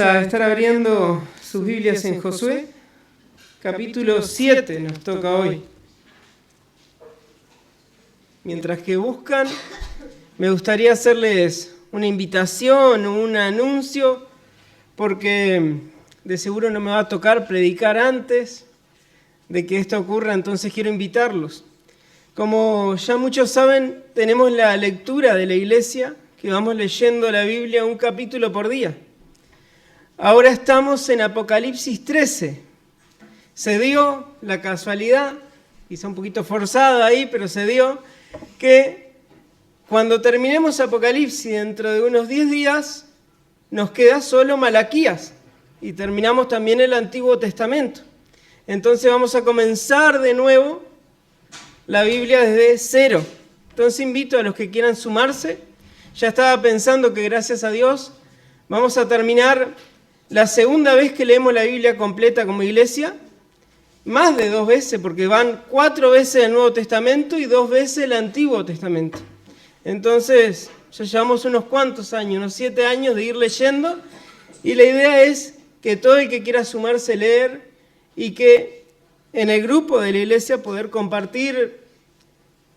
A estar abriendo sus Biblias en Josué, capítulo 7 nos toca hoy. Mientras que buscan, me gustaría hacerles una invitación o un anuncio, porque de seguro no me va a tocar predicar antes de que esto ocurra, entonces quiero invitarlos. Como ya muchos saben, tenemos la lectura de la iglesia, que vamos leyendo la Biblia un capítulo por día. Ahora estamos en Apocalipsis 13. Se dio la casualidad, quizá un poquito forzada ahí, pero se dio que cuando terminemos Apocalipsis dentro de unos 10 días, nos queda solo Malaquías y terminamos también el Antiguo Testamento. Entonces vamos a comenzar de nuevo la Biblia desde cero. Entonces invito a los que quieran sumarse. Ya estaba pensando que gracias a Dios vamos a terminar la segunda vez que leemos la Biblia completa como iglesia, más de 2 veces, porque van 4 veces el Nuevo Testamento y 2 veces el Antiguo Testamento. Entonces, ya llevamos unos cuantos años, unos 7 años de ir leyendo, y la idea es que todo el que quiera sumarse a leer y que en el grupo de la iglesia poder compartir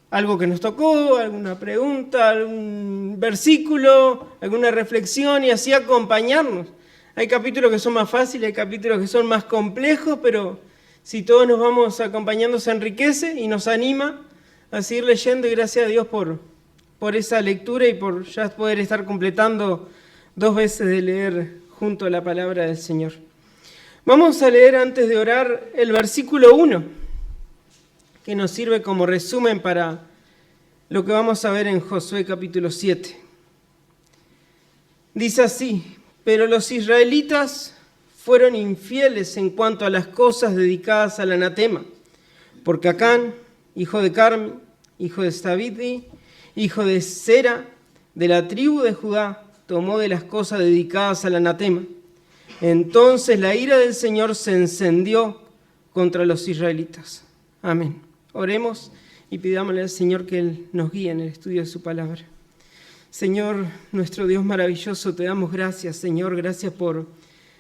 algo que nos tocó, alguna pregunta, algún versículo, alguna reflexión y así acompañarnos. Hay capítulos que son más fáciles, hay capítulos que son más complejos, pero si todos nos vamos acompañando se enriquece y nos anima a seguir leyendo, y gracias a Dios por esa lectura y por ya poder estar completando 2 veces de leer junto a la palabra del Señor. Vamos a leer antes de orar el versículo 1, que nos sirve como resumen para lo que vamos a ver en Josué capítulo 7. Dice así: pero los israelitas fueron infieles en cuanto a las cosas dedicadas al anatema, porque Acán, hijo de Carmi, hijo de Zabdi, hijo de Zera, de la tribu de Judá, tomó de las cosas dedicadas al anatema. Entonces la ira del Señor se encendió contra los israelitas. Amén. Oremos y pidámosle al Señor que Él nos guíe en el estudio de su palabra. Señor, nuestro Dios maravilloso, te damos gracias, Señor, gracias por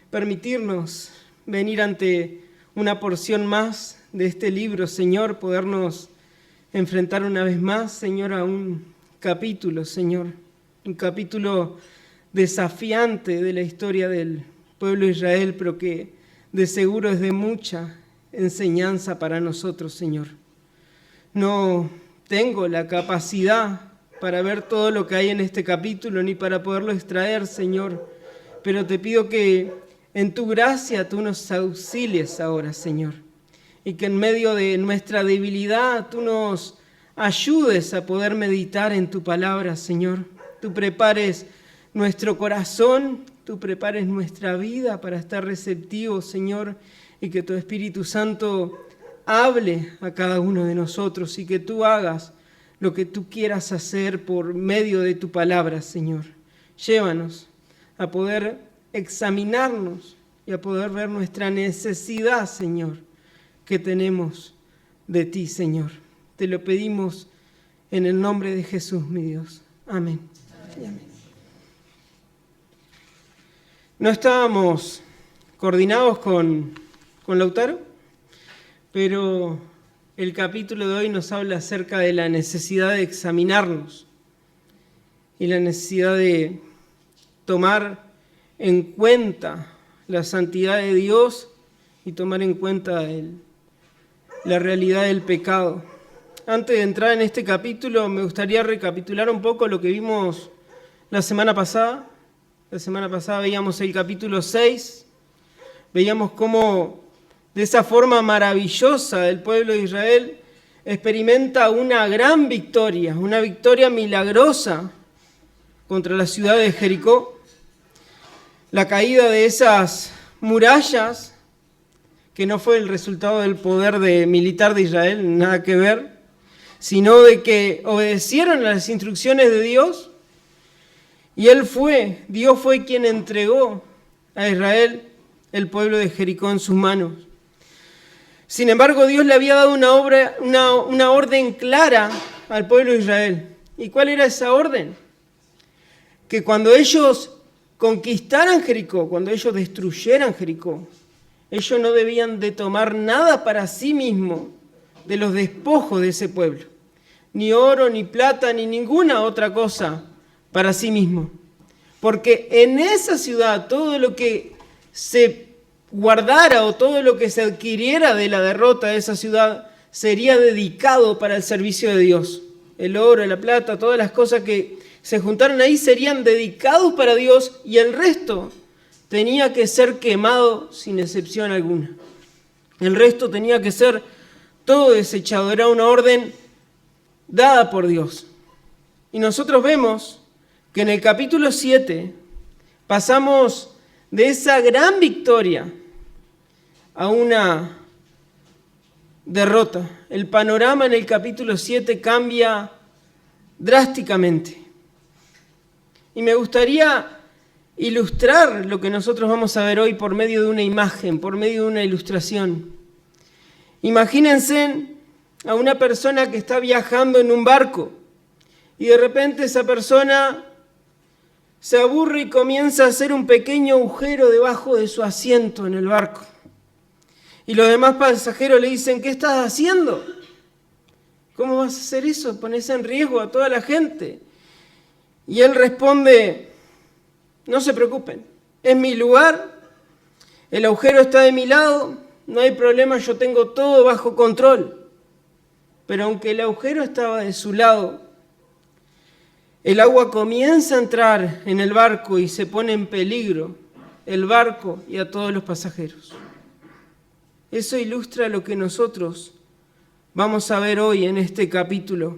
permitirnos venir ante una porción más de este libro, Señor, podernos enfrentar una vez más, Señor, a un capítulo, Señor, un capítulo desafiante de la historia del pueblo de Israel, pero que de seguro es de mucha enseñanza para nosotros, Señor. No tengo la capacidad para ver todo lo que hay en este capítulo, ni para poderlo extraer, Señor. Pero te pido que en tu gracia tú nos auxilies ahora, Señor. Y que en medio de nuestra debilidad tú nos ayudes a poder meditar en tu palabra, Señor. Tú prepares nuestro corazón, tú prepares nuestra vida para estar receptivos, Señor. Y que tu Espíritu Santo hable a cada uno de nosotros y que tú hagas lo que tú quieras hacer por medio de tu palabra, Señor. Llévanos a poder examinarnos y a poder ver nuestra necesidad, Señor, que tenemos de ti, Señor. Te lo pedimos en el nombre de Jesús, mi Dios. Amén. Amén. No estábamos coordinados con Lautaro, pero el capítulo de hoy nos habla acerca de la necesidad de examinarnos y la necesidad de tomar en cuenta la santidad de Dios y tomar en cuenta la realidad del pecado. Antes de entrar en este capítulo, me gustaría recapitular un poco lo que vimos la semana pasada. La semana pasada veíamos el capítulo 6, veíamos cómo de esa forma maravillosa el pueblo de Israel experimenta una gran victoria, una victoria milagrosa contra la ciudad de Jericó. La caída de esas murallas, que no fue el resultado del poder militar de Israel, nada que ver, sino de que obedecieron a las instrucciones de Dios, y Dios fue quien entregó a Israel el pueblo de Jericó en sus manos. Sin embargo, Dios le había dado una orden clara al pueblo de Israel. ¿Y cuál era esa orden? Que cuando ellos conquistaran Jericó, cuando ellos destruyeran Jericó, ellos no debían de tomar nada para sí mismos de los despojos de ese pueblo. Ni oro, ni plata, ni ninguna otra cosa para sí mismo. Porque en esa ciudad todo lo que se guardara o todo lo que se adquiriera de la derrota de esa ciudad sería dedicado para el servicio de Dios. El oro, la plata, todas las cosas que se juntaron ahí serían dedicados para Dios y el resto tenía que ser quemado sin excepción alguna. El resto tenía que ser todo desechado. Era una orden dada por Dios. Y nosotros vemos que en el capítulo 7 pasamos de esa gran victoria a una derrota. El panorama en el capítulo 7 cambia drásticamente. Y me gustaría ilustrar lo que nosotros vamos a ver hoy por medio de una imagen, por medio de una ilustración. Imagínense a una persona que está viajando en un barco y de repente esa persona se aburre y comienza a hacer un pequeño agujero debajo de su asiento en el barco. Y los demás pasajeros le dicen, ¿qué estás haciendo? ¿Cómo vas a hacer eso? Pones en riesgo a toda la gente. Y él responde, no se preocupen, es mi lugar, el agujero está de mi lado, no hay problema, yo tengo todo bajo control. Pero aunque el agujero estaba de su lado, el agua comienza a entrar en el barco y se pone en peligro el barco y a todos los pasajeros. Eso ilustra lo que nosotros vamos a ver hoy en este capítulo.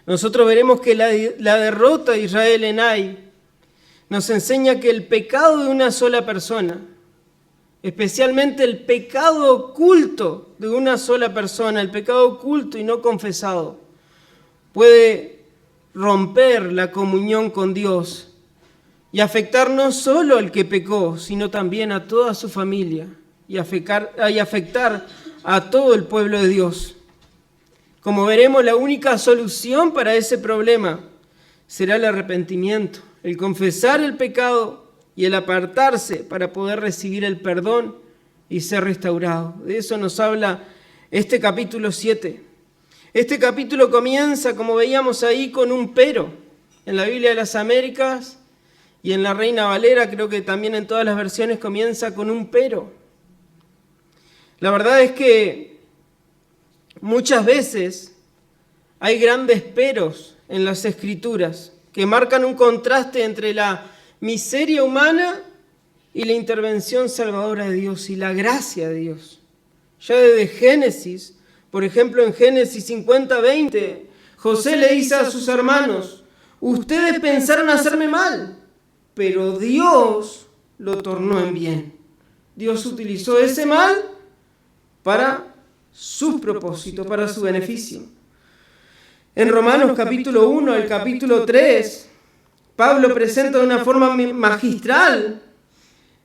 Nosotros veremos que la derrota de Israel en Ai nos enseña que el pecado de una sola persona, especialmente el pecado oculto de una sola persona, el pecado oculto y no confesado, puede romper la comunión con Dios y afectar no solo al que pecó, sino también a toda su familia y afectar a todo el pueblo de Dios. Como veremos, la única solución para ese problema será el arrepentimiento, el confesar el pecado y el apartarse para poder recibir el perdón y ser restaurado. De eso nos habla este capítulo 7. Este capítulo comienza, como veíamos ahí, con un pero. En la Biblia de las Américas y en la Reina Valera, creo que también en todas las versiones comienza con un pero. La verdad es que muchas veces hay grandes peros en las Escrituras que marcan un contraste entre la miseria humana y la intervención salvadora de Dios y la gracia de Dios. Ya desde Génesis, por ejemplo en Génesis 50:20, José le dice a sus hermanos, ustedes pensaron hacerme mal, pero Dios lo tornó en bien. Dios utilizó ese mal para sus propósitos, para su beneficio. En Romanos capítulo 1 al capítulo 3, Pablo presenta de una forma magistral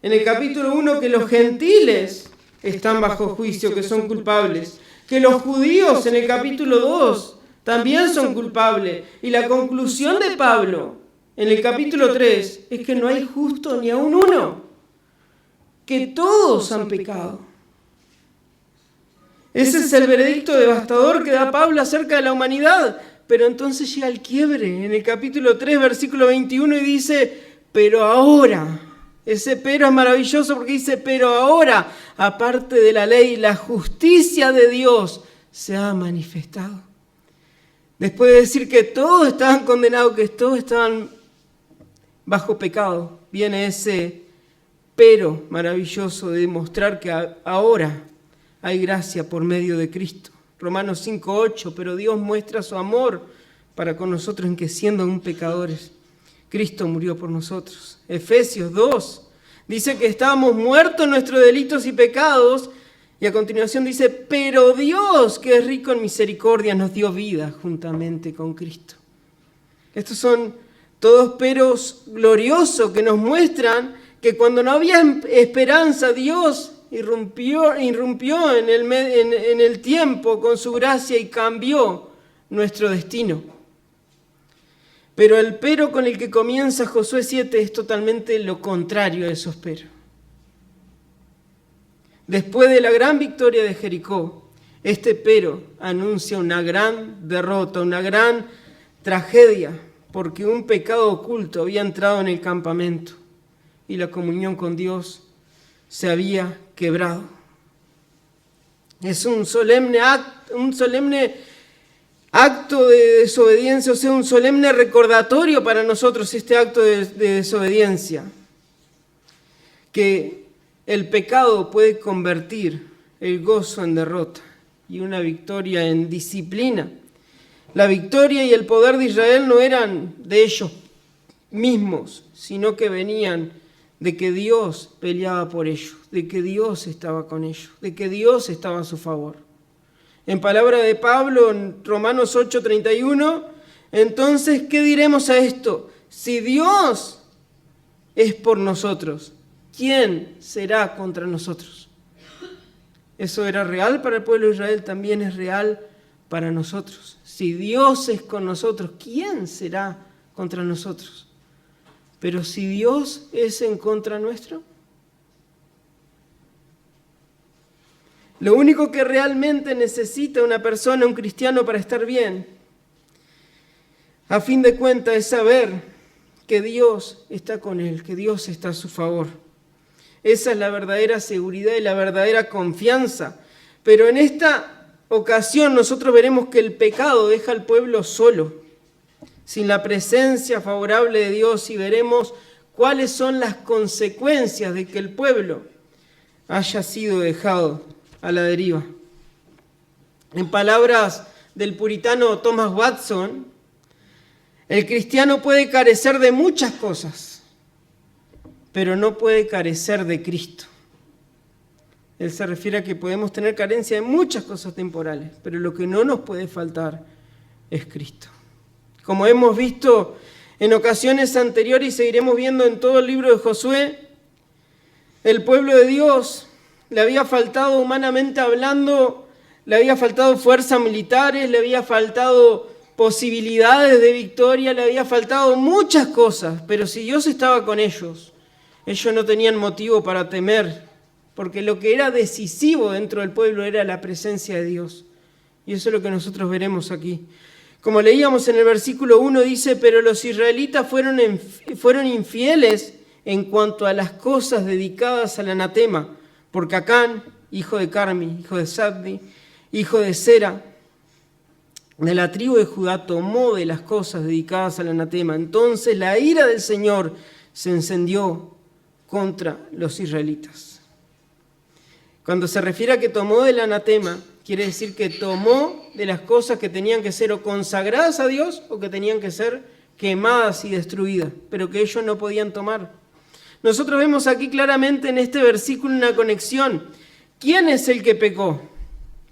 en el capítulo 1 que los gentiles están bajo juicio, que son culpables, que los judíos en el capítulo 2 también son culpables. Y la conclusión de Pablo en el capítulo 3 es que no hay justo ni aun uno, que todos han pecado. Ese es el veredicto devastador que da Pablo acerca de la humanidad. Pero entonces llega el quiebre en el capítulo 3, versículo 21 y dice, pero ahora, ese pero es maravilloso porque dice, pero ahora, aparte de la ley, la justicia de Dios se ha manifestado. Después de decir que todos estaban condenados, que todos estaban bajo pecado, viene ese pero maravilloso de demostrar que ahora hay gracia por medio de Cristo. Romanos 5:8, pero Dios muestra su amor para con nosotros en que siendo aún pecadores, Cristo murió por nosotros. Efesios 2 dice que estábamos muertos en nuestros delitos y pecados, y a continuación dice, pero Dios, que es rico en misericordia, nos dio vida juntamente con Cristo. Estos son todos peros gloriosos que nos muestran que cuando no había esperanza, Dios irrumpió en el tiempo con su gracia y cambió nuestro destino. Pero el pero con el que comienza Josué 7 es totalmente lo contrario a esos pero. Después de la gran victoria de Jericó, este pero anuncia una gran derrota, una gran tragedia, porque un pecado oculto había entrado en el campamento y la comunión con Dios se había quebrado. Es un solemne acto de desobediencia, o sea, un solemne recordatorio para nosotros este acto de desobediencia, que el pecado puede convertir el gozo en derrota y una victoria en disciplina. La victoria y el poder de Israel no eran de ellos mismos, sino que venían de que Dios peleaba por ellos, de que Dios estaba con ellos, de que Dios estaba a su favor. En palabra de Pablo en Romanos 8:31, entonces, ¿qué diremos a esto? Si Dios es por nosotros, ¿quién será contra nosotros? Eso era real para el pueblo de Israel, también es real para nosotros. Si Dios es con nosotros, ¿quién será contra nosotros? Pero si Dios es en contra nuestro, lo único que realmente necesita una persona, un cristiano, para estar bien, a fin de cuentas, es saber que Dios está con él, que Dios está a su favor. Esa es la verdadera seguridad y la verdadera confianza. Pero en esta ocasión nosotros veremos que el pecado deja al pueblo solo, sin la presencia favorable de Dios, y veremos cuáles son las consecuencias de que el pueblo haya sido dejado a la deriva. En palabras del puritano Thomas Watson, el cristiano puede carecer de muchas cosas, pero no puede carecer de Cristo. Él se refiere a que podemos tener carencia de muchas cosas temporales, pero lo que no nos puede faltar es Cristo. Como hemos visto en ocasiones anteriores y seguiremos viendo en todo el libro de Josué, el pueblo de Dios le había faltado, humanamente hablando, le había faltado fuerzas militares, le había faltado posibilidades de victoria, le había faltado muchas cosas, pero si Dios estaba con ellos no tenían motivo para temer, porque lo que era decisivo dentro del pueblo era la presencia de Dios. Y eso es lo que nosotros veremos aquí. Como leíamos en el versículo 1, dice, pero los israelitas fueron infieles en cuanto a las cosas dedicadas al anatema, porque Acán, hijo de Carmi, hijo de Sabdi, hijo de Sera, de la tribu de Judá, tomó de las cosas dedicadas al anatema. Entonces la ira del Señor se encendió contra los israelitas. Cuando se refiere a que tomó del anatema, quiere decir que tomó de las cosas que tenían que ser o consagradas a Dios o que tenían que ser quemadas y destruidas, pero que ellos no podían tomar. Nosotros vemos aquí claramente en este versículo una conexión. ¿Quién es el que pecó?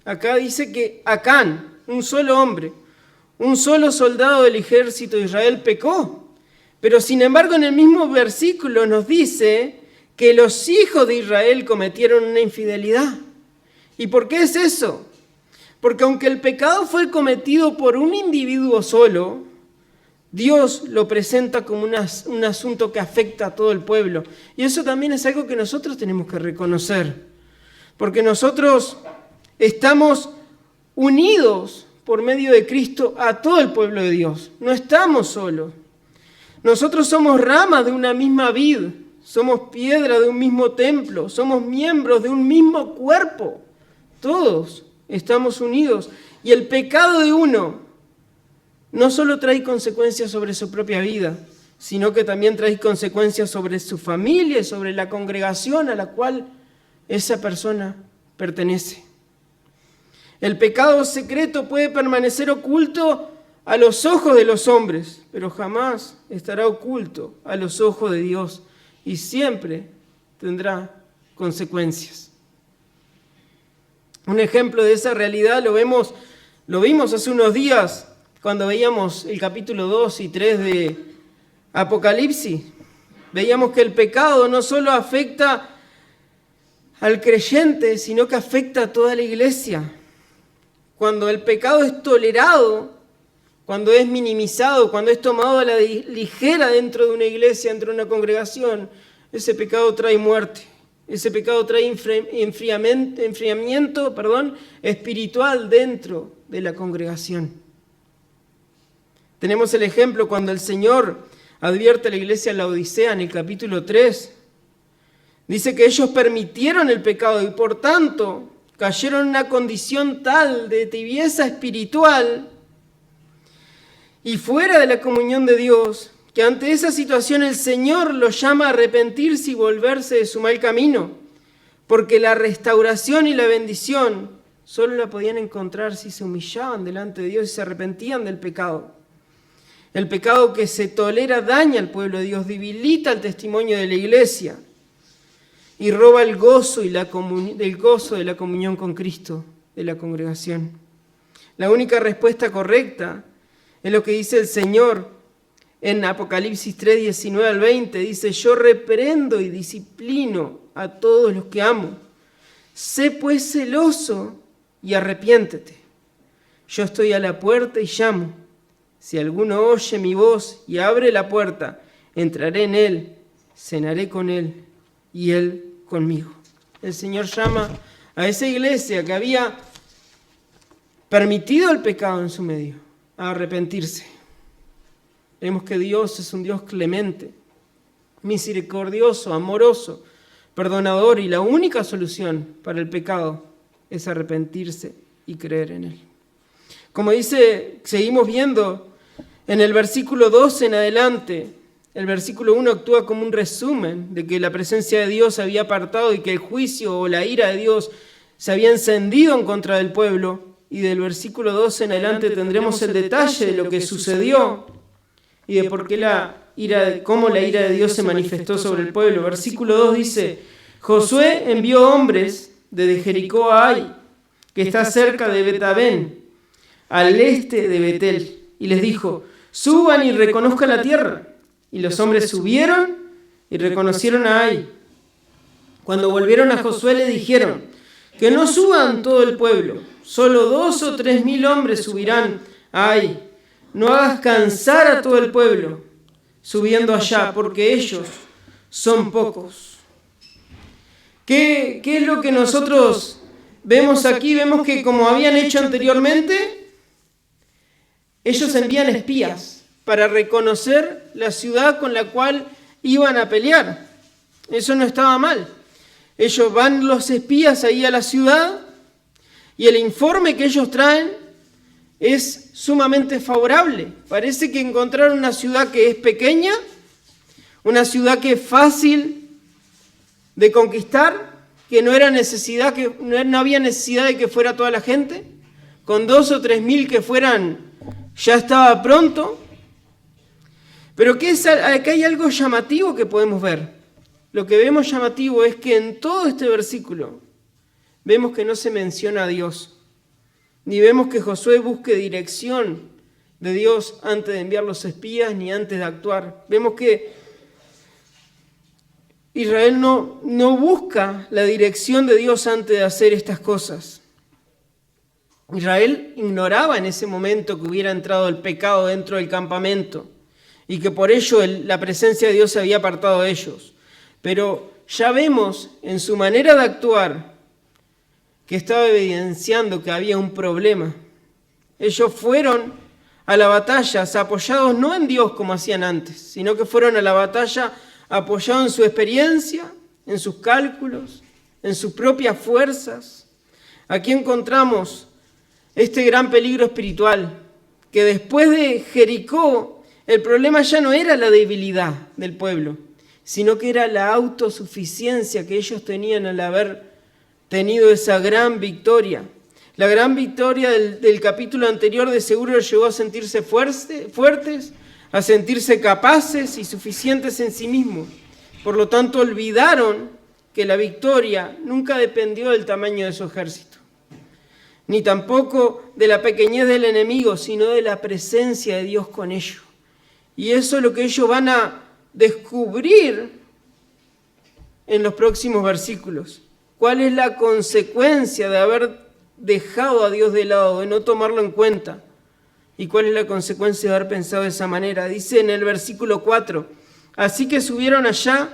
Acá dice que Acán, un solo hombre, un solo soldado del ejército de Israel pecó. Pero sin embargo en el mismo versículo nos dice que los hijos de Israel cometieron una infidelidad. ¿Y por qué es eso? Porque aunque el pecado fue cometido por un individuo solo, Dios lo presenta como un asunto que afecta a todo el pueblo. Y eso también es algo que nosotros tenemos que reconocer. Porque nosotros estamos unidos por medio de Cristo a todo el pueblo de Dios. No estamos solos. Nosotros somos ramas de una misma vid, somos piedra de un mismo templo, somos miembros de un mismo cuerpo. Todos estamos unidos. Y el pecado de uno no solo trae consecuencias sobre su propia vida, sino que también trae consecuencias sobre su familia y sobre la congregación a la cual esa persona pertenece. El pecado secreto puede permanecer oculto a los ojos de los hombres, pero jamás estará oculto a los ojos de Dios y siempre tendrá consecuencias. Un ejemplo de esa realidad lo vimos hace unos días cuando veíamos el capítulo 2 y 3 de Apocalipsis. Veíamos que el pecado no solo afecta al creyente, sino que afecta a toda la iglesia. Cuando el pecado es tolerado, cuando es minimizado, cuando es tomado a la ligera dentro de una iglesia, dentro de una congregación, ese pecado trae muerte. Ese pecado trae enfriamiento espiritual dentro de la congregación. Tenemos el ejemplo cuando el Señor advierte a la iglesia en la Odisea en el capítulo 3. Dice que ellos permitieron el pecado y por tanto cayeron en una condición tal de tibieza espiritual y fuera de la comunión de Dios, que ante esa situación el Señor los llama a arrepentirse y volverse de su mal camino, porque la restauración y la bendición solo la podían encontrar si se humillaban delante de Dios y se arrepentían del pecado. El pecado que se tolera daña al pueblo de Dios, debilita el testimonio de la iglesia y roba el gozo y del gozo de la comunión con Cristo, de la congregación. La única respuesta correcta es lo que dice el Señor en Apocalipsis 3, 19 al 20. Dice: yo reprendo y disciplino a todos los que amo. Sé pues celoso y arrepiéntete. Yo estoy a la puerta y llamo. Si alguno oye mi voz y abre la puerta, entraré en él, cenaré con él y él conmigo. El Señor llama a esa iglesia que había permitido el pecado en su medio a arrepentirse. Vemos que Dios es un Dios clemente, misericordioso, amoroso, perdonador, y la única solución para el pecado es arrepentirse y creer en Él. Como dice, seguimos viendo en el versículo 2 en adelante, el versículo 1 actúa como un resumen de que la presencia de Dios se había apartado y que el juicio o la ira de Dios se había encendido en contra del pueblo, y del versículo 2 en adelante tendremos el detalle de lo que sucedió y de por qué cómo la ira de Dios se manifestó sobre el pueblo. Versículo 2 dice: Josué envió hombres desde Jericó a Ai, que está cerca de Betabén, al este de Betel, y les dijo: suban y reconozcan la tierra. Y los hombres subieron y reconocieron a Ai. Cuando volvieron a Josué le dijeron: que no suban todo el pueblo, solo 2 o 3 mil hombres subirán a Ai. No hagas cansar a todo el pueblo subiendo allá, porque ellos son pocos. ¿Qué es lo que nosotros vemos aquí? Vemos que, como habían hecho anteriormente, ellos envían espías para reconocer la ciudad con la cual iban a pelear. Eso no estaba mal. Ellos van, los espías, ahí a la ciudad, y el informe que ellos traen es sumamente favorable. Parece que encontraron una ciudad que es pequeña, una ciudad que es fácil de conquistar, que no había necesidad de que fuera toda la gente. Con 2 o 3 mil que fueran, ya estaba pronto. Pero acá hay algo llamativo que podemos ver. Lo que vemos llamativo es que en todo este versículo vemos que no se menciona a Dios, ni vemos que Josué busque dirección de Dios antes de enviar los espías, ni antes de actuar. Vemos que Israel no busca la dirección de Dios antes de hacer estas cosas. Israel ignoraba en ese momento que hubiera entrado el pecado dentro del campamento y que por ello la presencia de Dios se había apartado de ellos. Pero ya vemos en su manera de actuar que estaba evidenciando que había un problema. Ellos fueron a la batalla apoyados no en Dios como hacían antes, sino que fueron a la batalla apoyados en su experiencia, en sus cálculos, en sus propias fuerzas. Aquí encontramos este gran peligro espiritual, que después de Jericó, el problema ya no era la debilidad del pueblo, sino que era la autosuficiencia que ellos tenían al haber tenido esa gran victoria. La gran victoria del capítulo anterior de seguro los llevó a sentirse fuertes, a sentirse capaces y suficientes en sí mismos. Por lo tanto, olvidaron que la victoria nunca dependió del tamaño de su ejército, ni tampoco de la pequeñez del enemigo, sino de la presencia de Dios con ellos. Y eso es lo que ellos van a descubrir en los próximos versículos. ¿Cuál es la consecuencia de haber dejado a Dios de lado, de no tomarlo en cuenta? ¿Y cuál es la consecuencia de haber pensado de esa manera? Dice en el versículo 4, así que subieron allá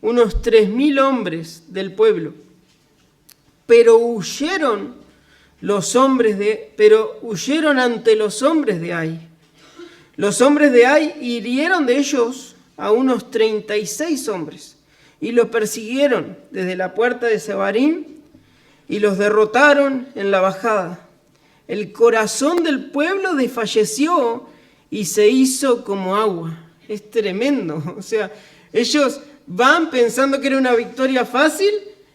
unos 3.000 hombres del pueblo, pero huyeron ante los hombres de Ai. Los hombres de Ai hirieron de ellos a unos 36 hombres y los persiguieron desde la puerta de Sebarim y los derrotaron en la bajada. El corazón del pueblo desfalleció y se hizo como agua. Es tremendo. O sea, ellos van pensando que era una victoria fácil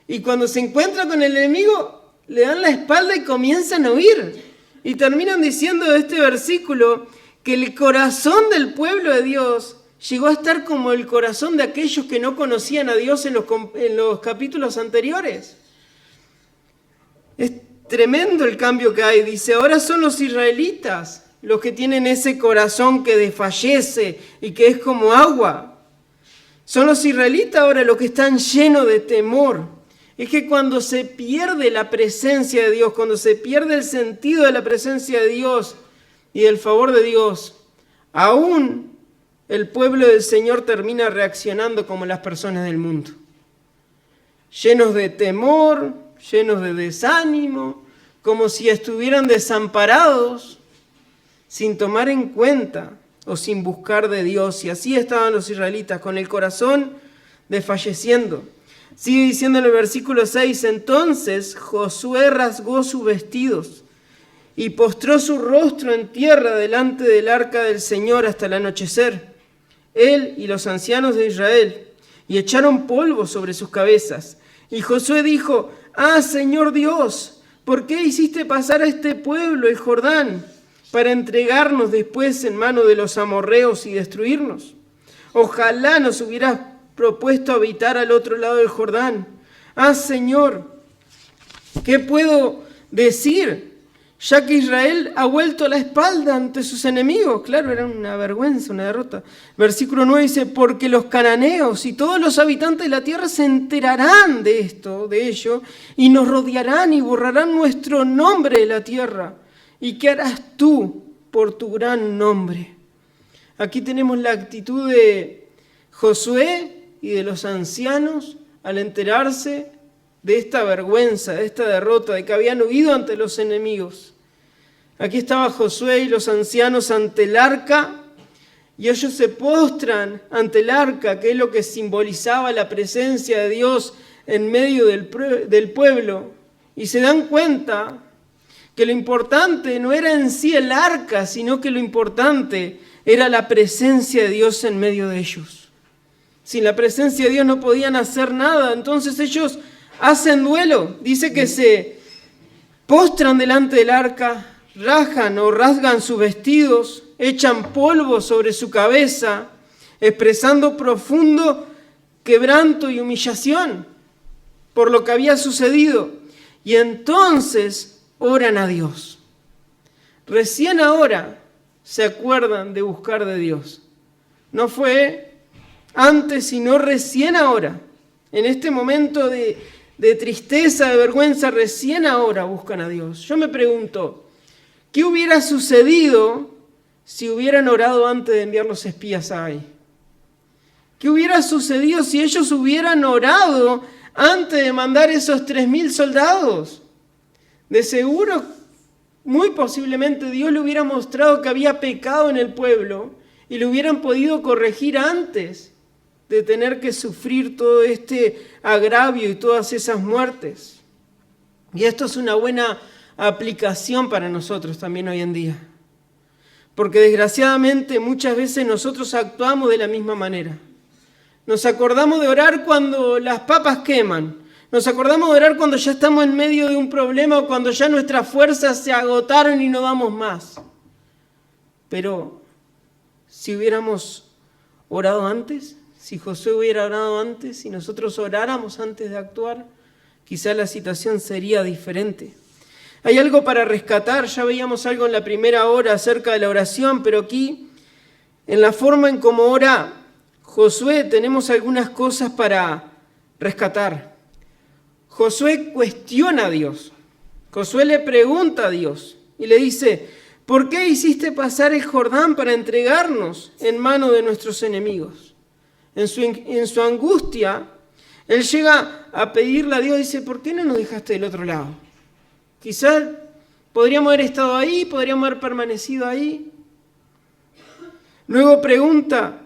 y cuando se encuentran con el enemigo le dan la espalda y comienzan a huir. Y terminan diciendo de este versículo que el corazón del pueblo de Dios llegó a estar como el corazón de aquellos que no conocían a Dios en los capítulos anteriores. Es tremendo el cambio que hay. Dice, ahora son los israelitas los que tienen ese corazón que desfallece y que es como agua. Son los israelitas ahora los que están llenos de temor. Es que cuando se pierde la presencia de Dios, cuando se pierde el sentido de la presencia de Dios y del favor de Dios, aún el pueblo del Señor termina reaccionando como las personas del mundo. Llenos de temor, llenos de desánimo, como si estuvieran desamparados, sin tomar en cuenta o sin buscar de Dios. Y así estaban los israelitas, con el corazón desfalleciendo. Sigue diciendo en el versículo 6, entonces Josué rasgó sus vestidos y postró su rostro en tierra delante del arca del Señor hasta el anochecer, él y los ancianos de Israel, y echaron polvo sobre sus cabezas. Y Josué dijo, Señor Dios, ¿por qué hiciste pasar a este pueblo el Jordán para entregarnos después en mano de los amorreos y destruirnos? Ojalá nos hubieras propuesto habitar al otro lado del Jordán. Señor, ¿qué puedo decir? Ya que Israel ha vuelto la espalda ante sus enemigos. Claro, era una vergüenza, una derrota. Versículo 9 dice, porque los cananeos y todos los habitantes de la tierra se enterarán de ello, y nos rodearán y borrarán nuestro nombre de la tierra. ¿Y qué harás tú por tu gran nombre? Aquí tenemos la actitud de Josué y de los ancianos al enterarse de esta vergüenza, de esta derrota, de que habían huido ante los enemigos. Aquí estaba Josué y los ancianos ante el arca, y ellos se postran ante el arca, que es lo que simbolizaba la presencia de Dios en medio del pueblo, y se dan cuenta que lo importante no era en sí el arca, sino que lo importante era la presencia de Dios en medio de ellos. Sin la presencia de Dios no podían hacer nada, entonces ellos hacen duelo. Dice que se postran delante del arca, rajan o rasgan sus vestidos, echan polvo sobre su cabeza, expresando profundo quebranto y humillación por lo que había sucedido. Y entonces oran a Dios. Recién ahora se acuerdan de buscar de Dios. No fue antes, sino recién ahora. En este momento de tristeza, de vergüenza, recién ahora buscan a Dios. Yo me pregunto, ¿qué hubiera sucedido si hubieran orado antes de enviar los espías a Ai? ¿Qué hubiera sucedido si ellos hubieran orado antes de mandar esos 3.000 soldados? De seguro, muy posiblemente, Dios le hubiera mostrado que había pecado en el pueblo y lo hubieran podido corregir antes de tener que sufrir todo este agravio y todas esas muertes. Y esto es una buena aplicación para nosotros también hoy en día. Porque desgraciadamente muchas veces nosotros actuamos de la misma manera. Nos acordamos de orar cuando las papas queman. Nos acordamos de orar cuando ya estamos en medio de un problema o cuando ya nuestras fuerzas se agotaron y no damos más. Pero si hubiéramos orado antes, si Josué hubiera orado antes, si nosotros oráramos antes de actuar, quizá la situación sería diferente. Hay algo para rescatar, ya veíamos algo en la primera hora acerca de la oración, pero aquí, en la forma en cómo ora Josué, tenemos algunas cosas para rescatar. Josué cuestiona a Dios. Josué le pregunta a Dios y le dice, ¿Por qué hiciste pasar el Jordán para entregarnos en mano de nuestros enemigos? En su angustia, él llega a pedirle a Dios, dice, ¿por qué no nos dejaste del otro lado? Quizás podríamos haber estado ahí, podríamos haber permanecido ahí. Luego pregunta,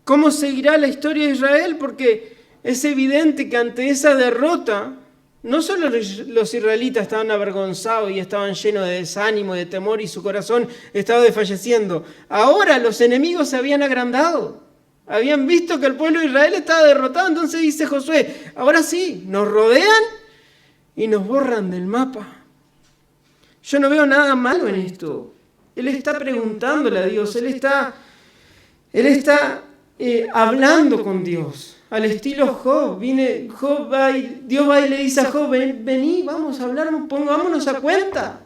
¿cómo seguirá la historia de Israel? Porque es evidente que ante esa derrota, no solo los israelitas estaban avergonzados y estaban llenos de desánimo, de temor y su corazón estaba desfalleciendo. Ahora los enemigos se habían agrandado. Habían visto que el pueblo de Israel estaba derrotado. Entonces dice Josué, ahora sí, nos rodean y nos borran del mapa. Yo no veo nada malo en esto. Él está preguntándole a Dios, él está hablando con Dios. Al estilo Job, Dios va y le dice a Job, vení, vamos a hablar, pongámonos a cuenta.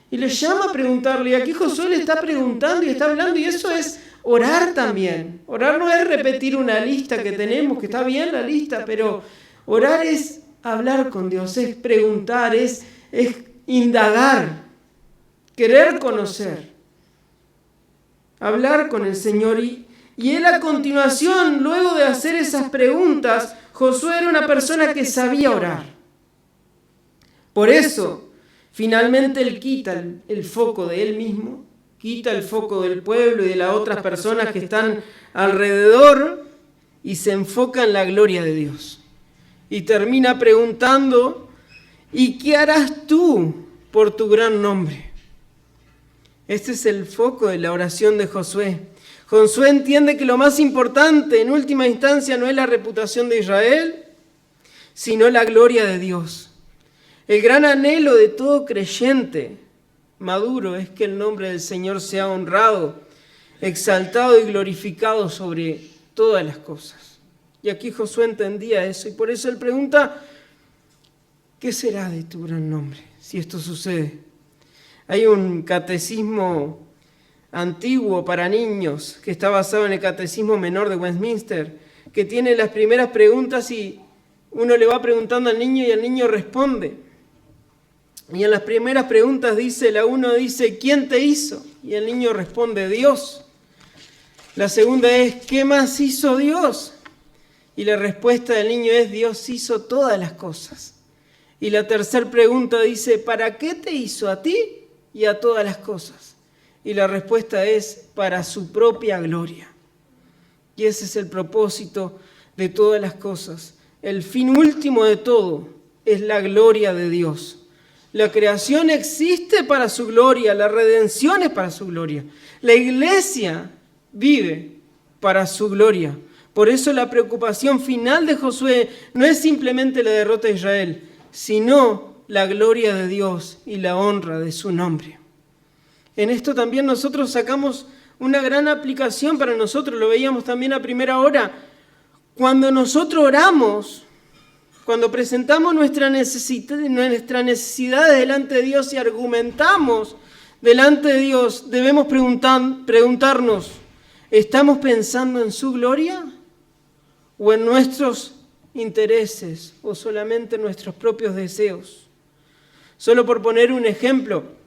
Y le llama a preguntarle, y aquí Josué le está preguntando y está hablando, y eso es orar también. Orar no es repetir una lista que tenemos, que está bien la lista, pero orar es hablar con Dios, es preguntar, es indagar, querer conocer, hablar con el Señor. Y él a continuación, luego de hacer esas preguntas, Josué era una persona que sabía orar. Por eso, finalmente él quita el foco de él mismo, quita el foco del pueblo y de las otras personas que están alrededor y se enfoca en la gloria de Dios. Y termina preguntando, ¿y qué harás tú por tu gran nombre? Este es el foco de la oración de Josué. Josué entiende que lo más importante en última instancia no es la reputación de Israel, sino la gloria de Dios. El gran anhelo de todo creyente maduro es que el nombre del Señor sea honrado, exaltado y glorificado sobre todas las cosas. Y aquí Josué entendía eso y por eso él pregunta, ¿qué será de tu gran nombre si esto sucede? Hay un catecismo antiguo para niños, que está basado en el Catecismo Menor de Westminster, que tiene las primeras preguntas y uno le va preguntando al niño y el niño responde. Y en las primeras preguntas la uno dice, ¿quién te hizo? Y el niño responde, Dios. La segunda es, ¿qué más hizo Dios? Y la respuesta del niño es, Dios hizo todas las cosas. Y la tercera pregunta dice, ¿para qué te hizo a ti y a todas las cosas? Y la respuesta es para su propia gloria. Y ese es el propósito de todas las cosas. El fin último de todo es la gloria de Dios. La creación existe para su gloria, la redención es para su gloria. La iglesia vive para su gloria. Por eso la preocupación final de Josué no es simplemente la derrota de Israel, sino la gloria de Dios y la honra de su nombre. En esto también nosotros sacamos una gran aplicación para nosotros, lo veíamos también a primera hora. Cuando nosotros oramos, cuando presentamos nuestras necesidades delante de Dios y argumentamos delante de Dios, debemos preguntarnos, ¿estamos pensando en su gloria o en nuestros intereses o solamente en nuestros propios deseos? Solo por poner un ejemplo,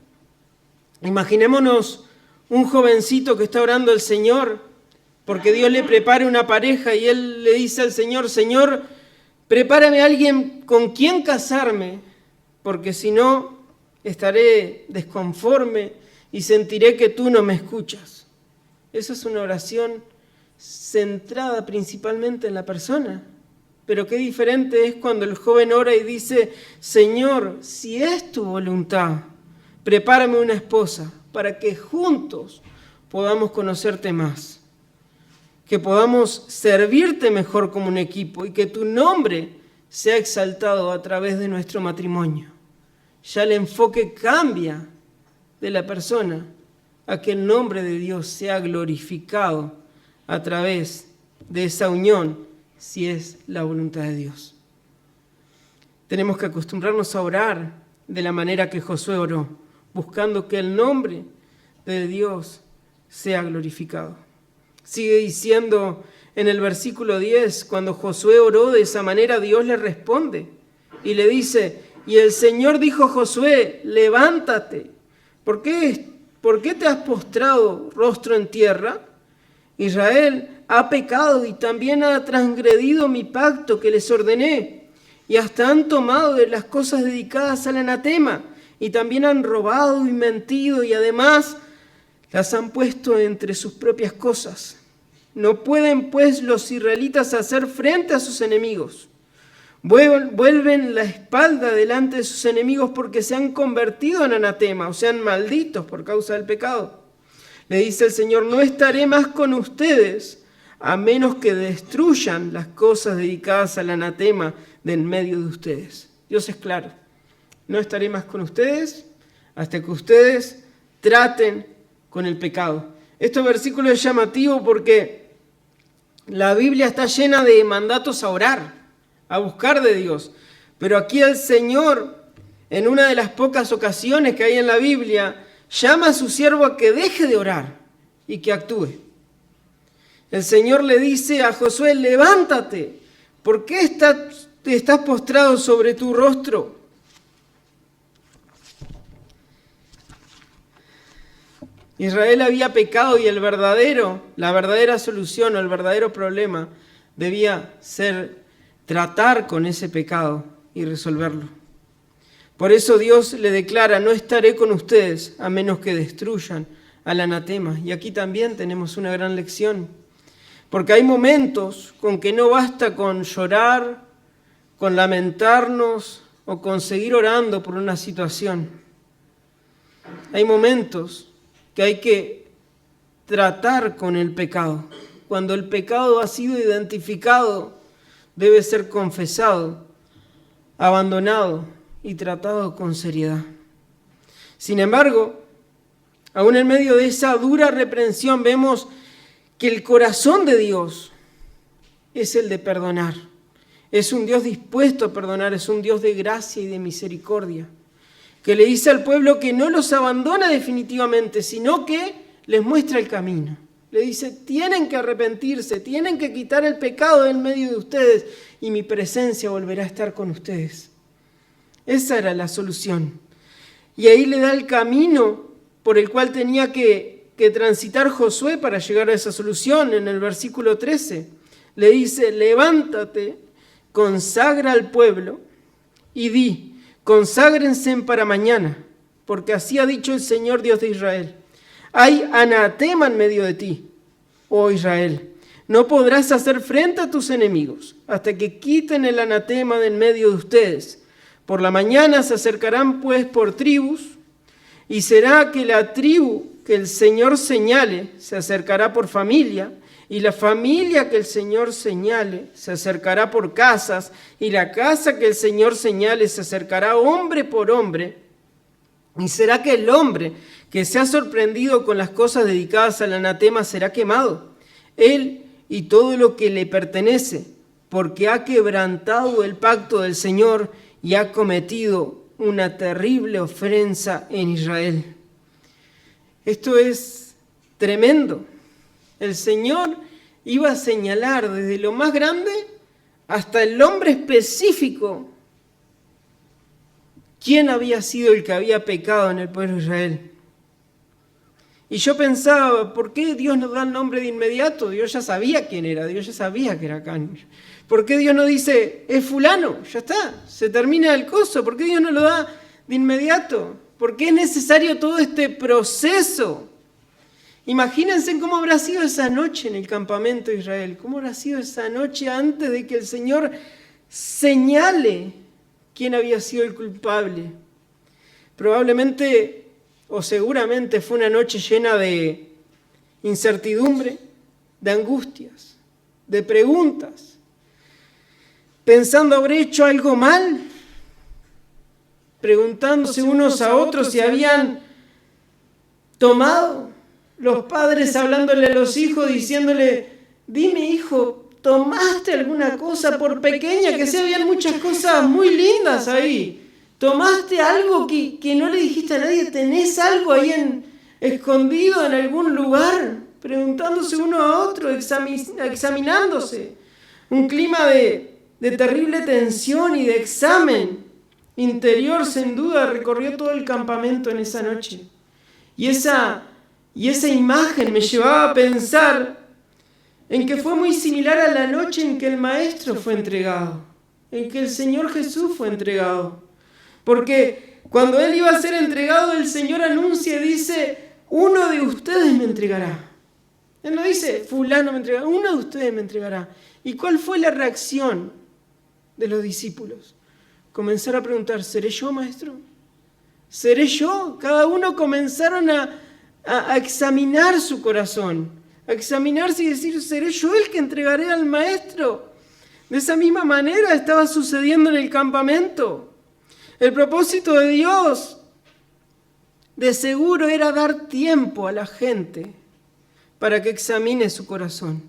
imaginémonos un jovencito que está orando al Señor porque Dios le prepare una pareja y él le dice al Señor, Señor, prepárame a alguien con quien casarme, porque si no estaré desconforme y sentiré que tú no me escuchas. Esa es una oración centrada principalmente en la persona. Pero qué diferente es cuando el joven ora y dice, Señor, si es tu voluntad, prepárame una esposa para que juntos podamos conocerte más, que podamos servirte mejor como un equipo y que tu nombre sea exaltado a través de nuestro matrimonio. Ya el enfoque cambia de la persona a que el nombre de Dios sea glorificado a través de esa unión, si es la voluntad de Dios. Tenemos que acostumbrarnos a orar de la manera que Josué oró, buscando que el nombre de Dios sea glorificado. Sigue diciendo en el versículo 10, cuando Josué oró de esa manera, Dios le responde y le dice, y el Señor dijo a Josué, levántate. ¿Por qué ¿por qué te has postrado rostro en tierra? Israel ha pecado y también ha transgredido mi pacto que les ordené, y hasta han tomado de las cosas dedicadas al anatema, y también han robado y mentido, y además las han puesto entre sus propias cosas. No pueden, pues, los israelitas hacer frente a sus enemigos. Vuelven la espalda delante de sus enemigos porque se han convertido en anatema, o sean malditos por causa del pecado. Le dice el Señor, no estaré más con ustedes a menos que destruyan las cosas dedicadas al anatema de en medio de ustedes. Dios es claro, no estaré más con ustedes hasta que ustedes traten con el pecado. Este versículo es llamativo porque la Biblia está llena de mandatos a orar, a buscar de Dios. Pero aquí el Señor, en una de las pocas ocasiones que hay en la Biblia, llama a su siervo a que deje de orar y que actúe. El Señor le dice a Josué, levántate, ¿por qué estás postrado sobre tu rostro? Israel había pecado y la verdadera solución o el verdadero problema debía ser tratar con ese pecado y resolverlo. Por eso Dios le declara, no estaré con ustedes a menos que destruyan al anatema. Y aquí también tenemos una gran lección, porque hay momentos con que no basta con llorar, con lamentarnos o con seguir orando por una situación. Hay momentos que hay que tratar con el pecado. Cuando el pecado ha sido identificado, debe ser confesado, abandonado y tratado con seriedad. Sin embargo, aún en medio de esa dura reprensión, vemos que el corazón de Dios es el de perdonar. Es un Dios dispuesto a perdonar, es un Dios de gracia y de misericordia, que le dice al pueblo que no los abandona definitivamente, sino que les muestra el camino. Le dice, tienen que arrepentirse, tienen que quitar el pecado en medio de ustedes y mi presencia volverá a estar con ustedes. Esa era la solución. Y ahí le da el camino por el cual tenía que transitar Josué para llegar a esa solución. En el versículo 13 le dice, levántate, consagra al pueblo y di, conságrense para mañana, porque así ha dicho el Señor Dios de Israel. Hay anatema en medio de ti, oh Israel. No podrás hacer frente a tus enemigos hasta que quiten el anatema de en medio de ustedes. Por la mañana se acercarán pues por tribus, y será que la tribu que el Señor señale se acercará por familia, y la familia que el Señor señale se acercará por casas, y la casa que el Señor señale se acercará hombre por hombre. Y será que el hombre que se ha sorprendido con las cosas dedicadas al anatema será quemado, él y todo lo que le pertenece, porque ha quebrantado el pacto del Señor y ha cometido una terrible ofensa en Israel. Esto es tremendo. El Señor iba a señalar desde lo más grande hasta el hombre específico quién había sido el que había pecado en el pueblo de Israel. Y yo pensaba, ¿por qué Dios nos da el nombre de inmediato? Dios ya sabía quién era, Dios ya sabía que era Can. ¿Por qué Dios no dice, es fulano? Ya está, se termina el coso. ¿Por qué Dios no lo da de inmediato? ¿Por qué es necesario todo este proceso? Imagínense cómo habrá sido esa noche en el campamento de Israel, cómo habrá sido esa noche antes de que el Señor señale quién había sido el culpable. Probablemente o seguramente fue una noche llena de incertidumbre, de angustias, de preguntas, pensando, ¿habré hecho algo mal? Preguntándose unos a otros si habían tomado, los padres hablándole a los hijos, diciéndole, dime hijo, ¿tomaste alguna cosa por pequeña que sea? Habían muchas cosas muy lindas ahí. ¿Tomaste algo que no le dijiste a nadie? ¿Tenés algo ahí escondido en algún lugar? Preguntándose uno a otro, examinándose. Un clima de terrible tensión y de examen interior, sin duda, recorrió todo el campamento en esa noche. Y esa imagen me llevaba a pensar en que fue muy similar a la noche en que el Maestro fue entregado, en que el Señor Jesús fue entregado. Porque cuando Él iba a ser entregado, el Señor anuncia y dice, uno de ustedes me entregará. Él no dice, fulano me entregará, uno de ustedes me entregará. ¿Y cuál fue la reacción de los discípulos? Comenzar a preguntar, ¿seré yo, Maestro? ¿Seré yo? Cada uno comenzaron a examinar su corazón, a examinarse y decir, ¿seré yo el que entregaré al Maestro? De esa misma manera estaba sucediendo en el campamento. El propósito de Dios, de seguro, era dar tiempo a la gente para que examine su corazón,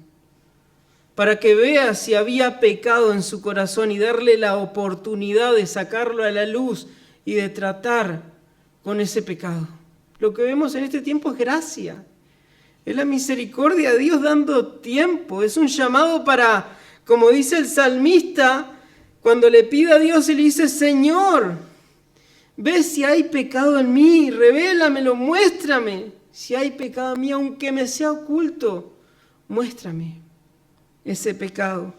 para que vea si había pecado en su corazón y darle la oportunidad de sacarlo a la luz y de tratar con ese pecado. Lo que vemos en este tiempo es gracia, es la misericordia de Dios dando tiempo, es un llamado para, como dice el salmista, cuando le pide a Dios y le dice, Señor, ve si hay pecado en mí, revélamelo, muéstrame. Si hay pecado en mí, aunque me sea oculto, muéstrame ese pecado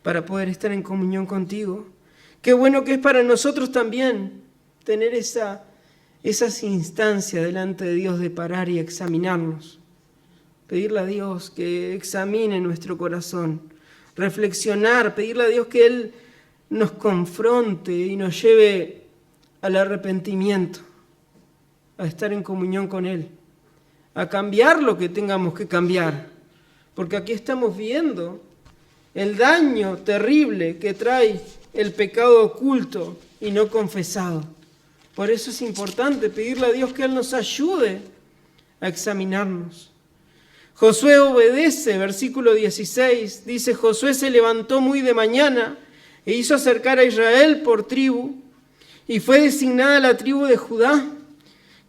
para poder estar en comunión contigo. Qué bueno que es para nosotros también tener esas instancias delante de Dios de parar y examinarnos. Pedirle a Dios que examine nuestro corazón, reflexionar, pedirle a Dios que Él nos confronte y nos lleve al arrepentimiento, a estar en comunión con Él, a cambiar lo que tengamos que cambiar, porque aquí estamos viendo el daño terrible que trae el pecado oculto y no confesado. Por eso es importante pedirle a Dios que Él nos ayude a examinarnos. Josué obedece, versículo 16, dice, Josué se levantó muy de mañana e hizo acercar a Israel por tribu, y fue designada la tribu de Judá.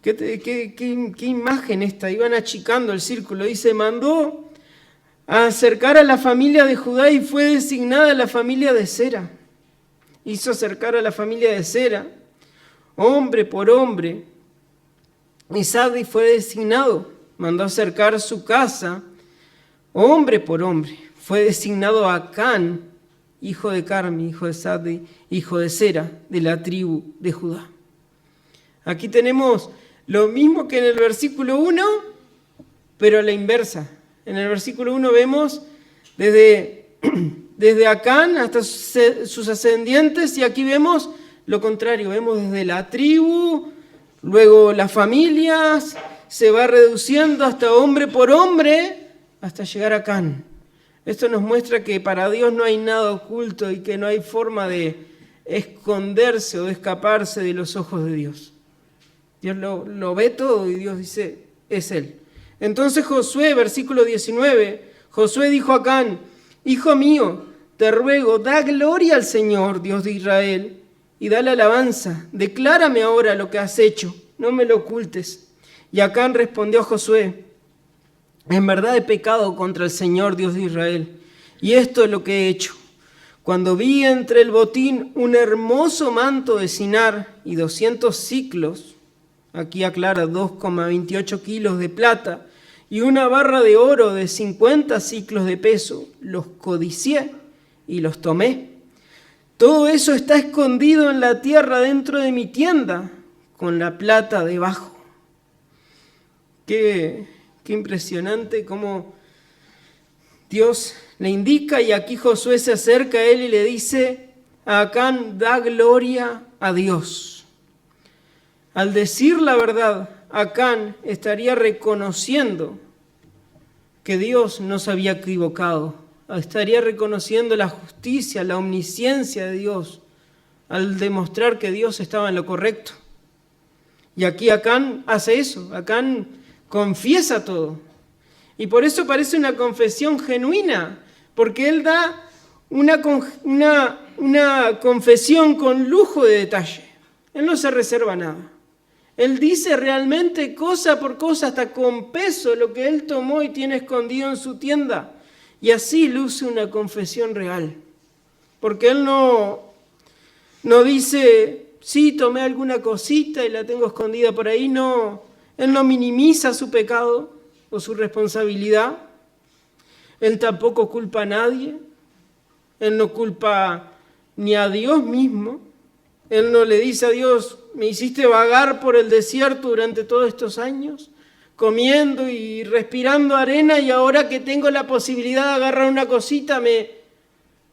¿Qué imagen esta? Iban achicando el círculo. Dice, mandó a acercar a la familia de Judá y fue designada la familia de Sera. Hizo acercar a la familia de Sera, hombre por hombre. Y Zaddi fue designado, mandó acercar su casa, hombre por hombre. Fue designado a Acán, hijo de Carmi, hijo de Zaddi, hijo de Sera, de la tribu de Judá. Aquí tenemos lo mismo que en el versículo 1, pero a la inversa. En el versículo 1 vemos desde Acán hasta sus ascendientes, y aquí vemos lo contrario. Vemos desde la tribu, luego las familias, se va reduciendo hasta hombre por hombre, hasta llegar a Acán. Esto nos muestra que para Dios no hay nada oculto y que no hay forma de esconderse o de escaparse de los ojos de Dios. Dios lo ve todo y Dios dice, es Él. Entonces Josué, versículo 19, Josué dijo a Acán, hijo mío, te ruego, da gloria al Señor, Dios de Israel, y dale alabanza. Declárame ahora lo que has hecho, no me lo ocultes. Y Acán respondió a Josué, en verdad he pecado contra el Señor, Dios de Israel, y esto es lo que he hecho. Cuando vi entre el botín un hermoso manto de Sinar y 200 siclos, aquí aclara 2,28 kilos de plata, y una barra de oro de 50 siclos de peso, los codicié y los tomé. Todo eso está escondido en la tierra dentro de mi tienda, con la plata debajo. Qué impresionante cómo Dios le indica, y aquí Josué se acerca a él y le dice a Acán, da gloria a Dios. Al decir la verdad, Acán estaría reconociendo que Dios no se había equivocado, estaría reconociendo la justicia, la omnisciencia de Dios, al demostrar que Dios estaba en lo correcto. Y aquí Acán hace eso, Acán confiesa todo. Y por eso parece una confesión genuina, porque él da una confesión con lujo de detalle. Él no se reserva nada. Él dice realmente cosa por cosa, hasta con peso, lo que él tomó y tiene escondido en su tienda. Y así luce una confesión real. Porque él no dice, sí, tomé alguna cosita y la tengo escondida por ahí. No, Él no minimiza su pecado o su responsabilidad. Él tampoco culpa a nadie. Él no culpa ni a Dios mismo. Él no le dice a Dios, me hiciste vagar por el desierto durante todos estos años, comiendo y respirando arena, y ahora que tengo la posibilidad de agarrar una cosita,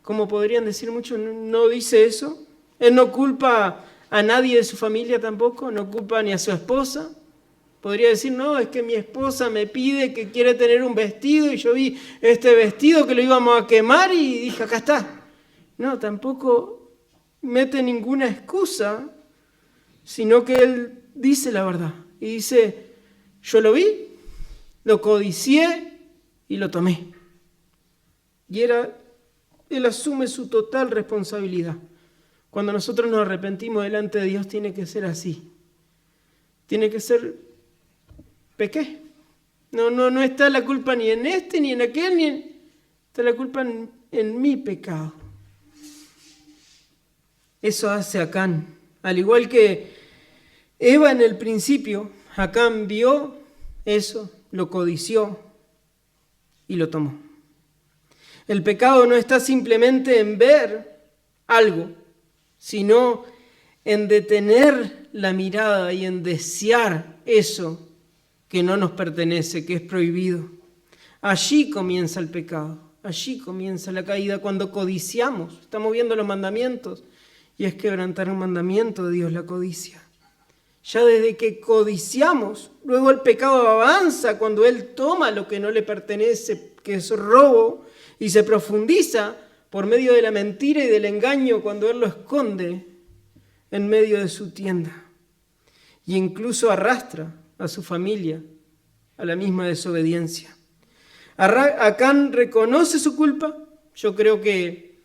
como podrían decir muchos, no dice eso. Él no culpa a nadie de su familia tampoco, no culpa ni a su esposa. Podría decir, no, es que mi esposa me pide que quiere tener un vestido y yo vi este vestido que lo íbamos a quemar y dije, acá está. No, tampoco mete ninguna excusa, sino que él dice la verdad. Y dice, yo lo vi, lo codicié y lo tomé. Y él asume su total responsabilidad. Cuando nosotros nos arrepentimos delante de Dios tiene que ser así. Tiene que ser, pequé. No está la culpa ni en este, ni en aquel, está la culpa en mi pecado. Eso hace Acán. Al igual que Eva en el principio, Acán vio eso, lo codició y lo tomó. El pecado no está simplemente en ver algo, sino en detener la mirada y en desear eso que no nos pertenece, que es prohibido. Allí comienza el pecado, allí comienza la caída, cuando codiciamos. Estamos viendo los mandamientos y es quebrantar un mandamiento de Dios, la codicia. Ya desde que codiciamos, luego el pecado avanza cuando Él toma lo que no le pertenece, que es robo, y se profundiza por medio de la mentira y del engaño cuando Él lo esconde en medio de su tienda. Y incluso arrastra a su familia a la misma desobediencia. Acán reconoce su culpa. Yo creo que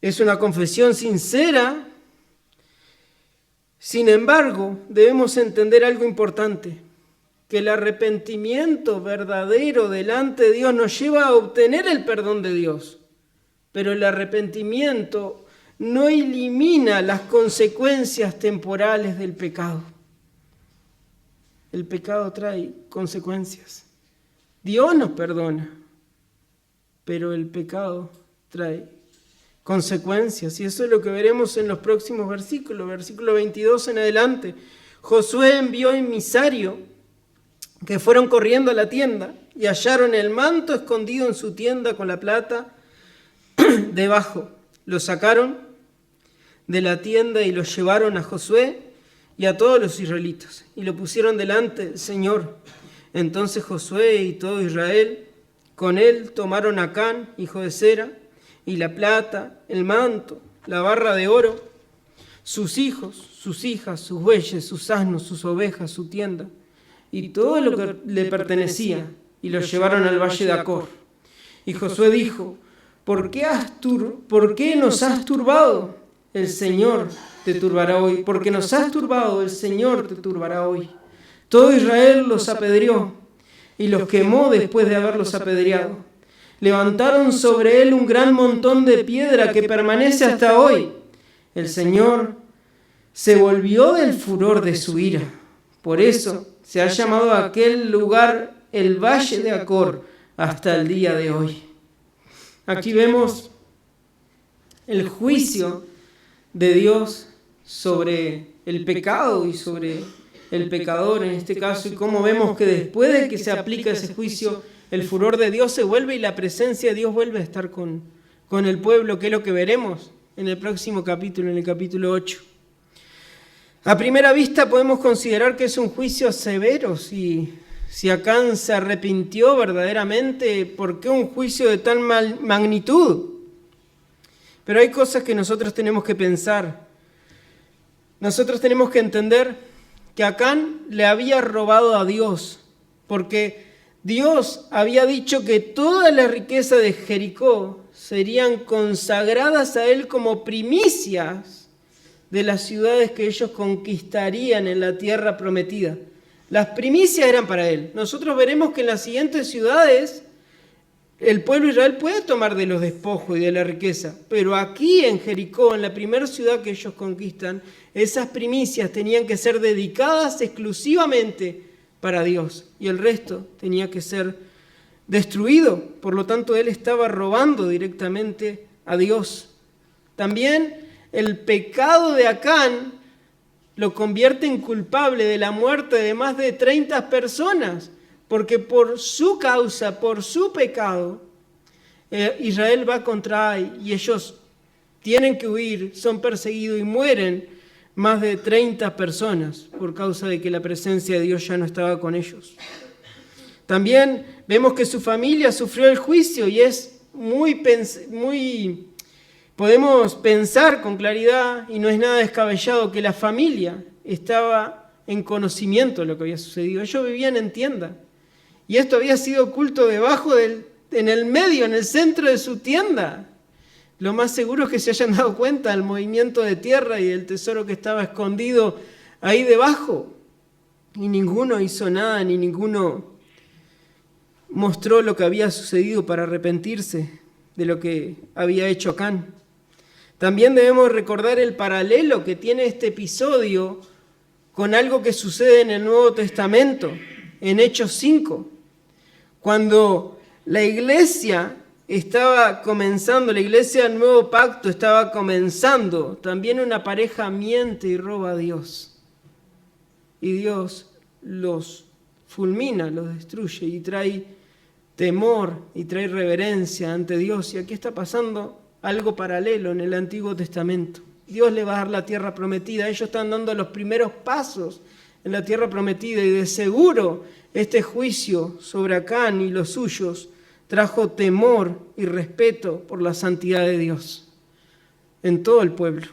es una confesión sincera. Sin embargo, debemos entender algo importante, que el arrepentimiento verdadero delante de Dios nos lleva a obtener el perdón de Dios, pero el arrepentimiento no elimina las consecuencias temporales del pecado. El pecado trae consecuencias. Dios nos perdona, pero el pecado trae consecuencias. Y eso es lo que veremos en los próximos versículos. Versículo 22 en adelante. Josué envió emisario que fueron corriendo a la tienda y hallaron el manto escondido en su tienda con la plata debajo. Lo sacaron de la tienda y lo llevaron a Josué y a todos los israelitas y lo pusieron delante del Señor. Entonces Josué y todo Israel con él tomaron a Acán, hijo de Zera, y la plata, el manto, la barra de oro, sus hijos, sus hijas, sus bueyes, sus asnos, sus ovejas, su tienda, y todo lo que le pertenecía, y lo llevaron al valle de Acor. Y Josué dijo, ¿por qué nos has turbado? El Señor te turbará hoy. Porque nos has turbado, el Señor te turbará hoy. Todo Israel los apedreó y los quemó después de haberlos apedreado. Levantaron sobre él un gran montón de piedra que permanece hasta hoy. El Señor se volvió del furor de su ira. Por eso se ha llamado a aquel lugar el Valle de Acor hasta el día de hoy. Aquí vemos el juicio de Dios sobre el pecado y sobre el pecador en este caso, y cómo vemos que después de que se aplica ese juicio, el furor de Dios se vuelve y la presencia de Dios vuelve a estar con el pueblo, que es lo que veremos en el próximo capítulo, en el capítulo 8. A primera vista podemos considerar que es un juicio severo. Si Acán se arrepintió verdaderamente, ¿por qué un juicio de tal magnitud? Pero hay cosas que nosotros tenemos que pensar. Nosotros tenemos que entender que Acán le había robado a Dios, porque Dios había dicho que toda la riqueza de Jericó serían consagradas a él como primicias de las ciudades que ellos conquistarían en la tierra prometida. Las primicias eran para él. Nosotros veremos que en las siguientes ciudades el pueblo de Israel puede tomar de los despojos y de la riqueza, pero aquí en Jericó, en la primera ciudad que ellos conquistan, esas primicias tenían que ser dedicadas exclusivamente para Dios y el resto tenía que ser destruido. Por lo tanto, él estaba robando directamente a Dios. También el pecado de Acán lo convierte en culpable de la muerte de más de 30 personas, porque por su causa, por su pecado, Israel va contra Ai y ellos tienen que huir, son perseguidos y mueren más de 30 personas por causa de que la presencia de Dios ya no estaba con ellos. También vemos que su familia sufrió el juicio y es podemos pensar con claridad, y no es nada descabellado, que la familia estaba en conocimiento de lo que había sucedido. Ellos vivían en tienda y esto había sido oculto en el medio, en el centro de su tienda. Lo más seguro es que se hayan dado cuenta del movimiento de tierra y del tesoro que estaba escondido ahí debajo. Y ninguno hizo nada, ni ninguno mostró lo que había sucedido para arrepentirse de lo que había hecho Acán. También debemos recordar el paralelo que tiene este episodio con algo que sucede en el Nuevo Testamento, en Hechos 5, cuando la iglesia estaba comenzando, la iglesia del Nuevo Pacto estaba comenzando, también una pareja miente y roba a Dios. Y Dios los fulmina, los destruye y trae temor y trae reverencia ante Dios. Y aquí está pasando algo paralelo en el Antiguo Testamento. Dios le va a dar la tierra prometida. Ellos están dando los primeros pasos en la tierra prometida y de seguro este juicio sobre Acán y los suyos trajo temor y respeto por la santidad de Dios en todo el pueblo.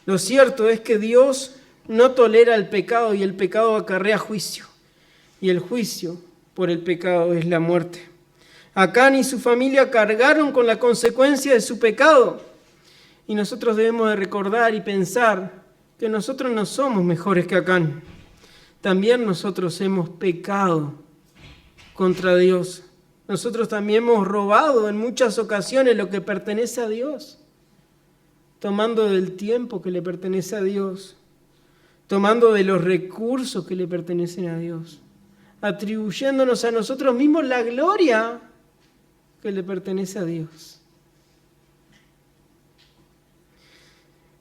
Lo cierto es que Dios no tolera el pecado y el pecado acarrea juicio. Y el juicio por el pecado es la muerte. Acán y su familia cargaron con la consecuencia de su pecado. Y nosotros debemos de recordar y pensar que nosotros no somos mejores que Acán. También nosotros hemos pecado contra Dios. Nosotros también hemos robado en muchas ocasiones lo que pertenece a Dios, tomando del tiempo que le pertenece a Dios, tomando de los recursos que le pertenecen a Dios, atribuyéndonos a nosotros mismos la gloria que le pertenece a Dios.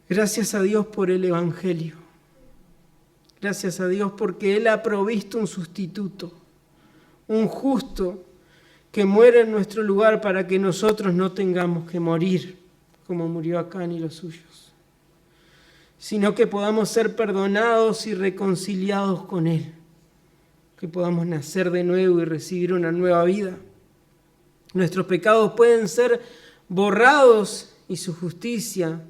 Gracias a Dios por el Evangelio. Gracias a Dios porque Él ha provisto un sustituto, un justo que muere en nuestro lugar para que nosotros no tengamos que morir como murió Acán y los suyos, sino que podamos ser perdonados y reconciliados con Él, que podamos nacer de nuevo y recibir una nueva vida. Nuestros pecados pueden ser borrados y su justicia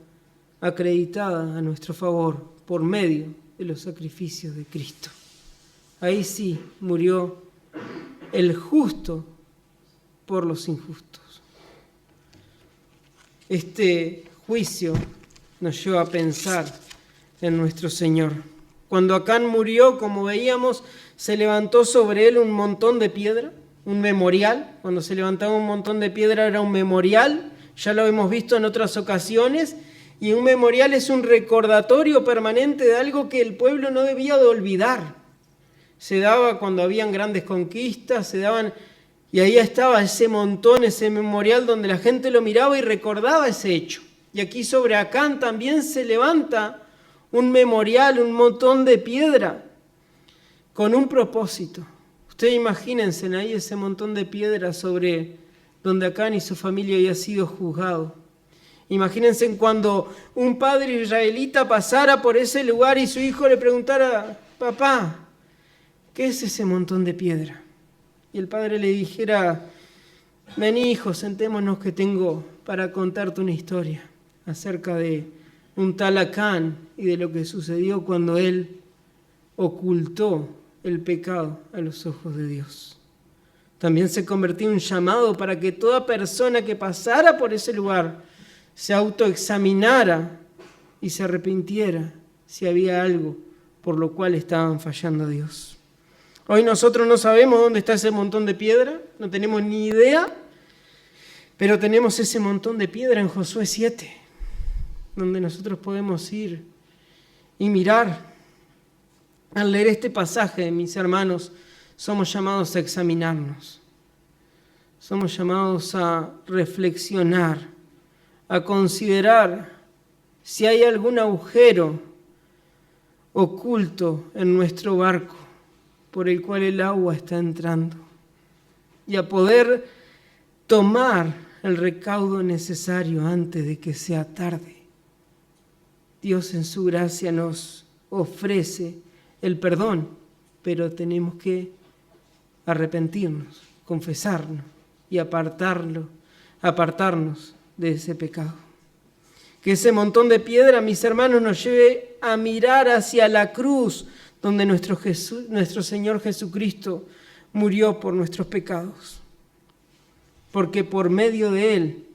acreditada a nuestro favor por medio de los sacrificios de Cristo. Ahí sí murió el justo por los injustos. Este juicio nos lleva a pensar en nuestro Señor. Cuando Acán murió, como veíamos, se levantó sobre él un montón de piedra, un memorial. Cuando se levantaba un montón de piedra era un memorial, ya lo hemos visto en otras ocasiones, y un memorial es un recordatorio permanente de algo que el pueblo no debía de olvidar. Se daba cuando habían grandes conquistas, y ahí estaba ese montón, ese memorial donde la gente lo miraba y recordaba ese hecho. Y aquí sobre Acán también se levanta un memorial, un montón de piedra, con un propósito. Ustedes imagínense ahí ese montón de piedra sobre donde Acán y su familia había sido juzgado. Imagínense cuando un padre israelita pasara por ese lugar y su hijo le preguntara: papá, ¿qué es ese montón de piedra? Y el padre le dijera: vení, hijo, sentémonos que tengo para contarte una historia acerca de un tal Acán y de lo que sucedió cuando él ocultó el pecado a los ojos de Dios. También se convirtió en un llamado para que toda persona que pasara por ese lugar se autoexaminara y se arrepintiera si había algo por lo cual estaban fallando a Dios. Hoy nosotros no sabemos dónde está ese montón de piedra, no tenemos ni idea, pero tenemos ese montón de piedra en Josué 7, donde nosotros podemos ir y mirar Al leer este pasaje, mis hermanos, somos llamados a examinarnos. Somos llamados a reflexionar, a considerar si hay algún agujero oculto en nuestro barco por el cual el agua está entrando y a poder tomar el recaudo necesario antes de que sea tarde. Dios en su gracia nos ofrece el perdón, pero tenemos que arrepentirnos, confesarnos y apartarnos de ese pecado. Que ese montón de piedra, mis hermanos, nos lleve a mirar hacia la cruz donde nuestro Señor Jesucristo murió por nuestros pecados. Porque por medio de Él